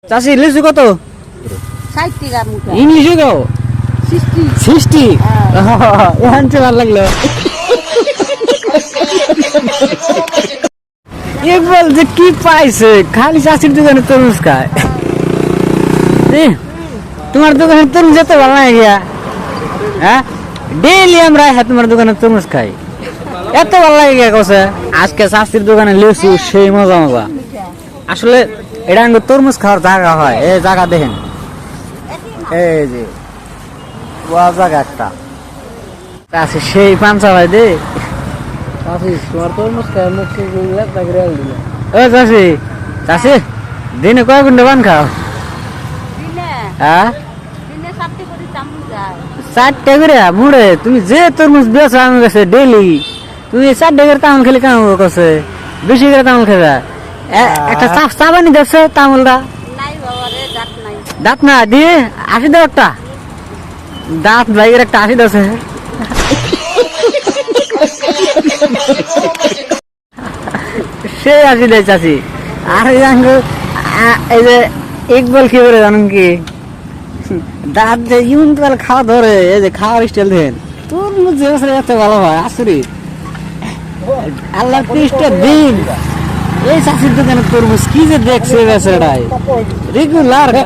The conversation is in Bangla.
চাষি লিচু কত? 60 টাকা মুঠা। ইংলিশে কও 60 60 ওখান থেকে ভালো লাগলো। একবার যে কি পাইছে খালি চাষির দোকানে তরমুজ খায়। তোমার দোকানে তরমুজ এত ভালো লাগে গিয়া, হ্যাঁ ডেইলি আমরা তোমার দোকানে তরমুজ খাই, এত ভালো লাগে গিয়া কছে। আজকে চাষির দোকানে লিচু সেই মজা মজা। আসলে এটা তরমুজ খাওয়ার জায়গা হয়, এই জায়গা দেখেন, এই যে জায়গা একটা আছে সেই পাঞ্চা ভাই দে। তোমার তরমুজ খায় মুখ গুলা তাগরে দিল। ও চাষি চাষি দিনে কয় ঘন্টা পান খাও? দিনে হ্যাঁ দিনে 7 করে চামচ যায়। 4টা করে বুড়ে তুমি যে তরমুজ বেছো আমার কাছে ডেইলি, তুমি 4টা করে তামুল খেলে কেমন করছে? বেশি করে তামুল খেলা একটা চা বানি দেখছো তামুলটা? নাই বাবা রে, দাঁত নাই। দাঁত না দিয়ে 80 দাও একটা দাঁত ভাইয়ের একটা 80 দাও। সে 80 দেয় চাষি। আর এই যে ইকবাল কি করে জানেন কি, দাঁত যে ইউনকাল খাওয়া ধরে, এই যে খাওয়ার স্টাইল দেন তোর মধ্যে এত ভালো হয় আসরিত। আল্লাহ 30টা দিন এই চাষির দোকানে তরমুজ কি যে দেখছে বেচারাই রেগুলার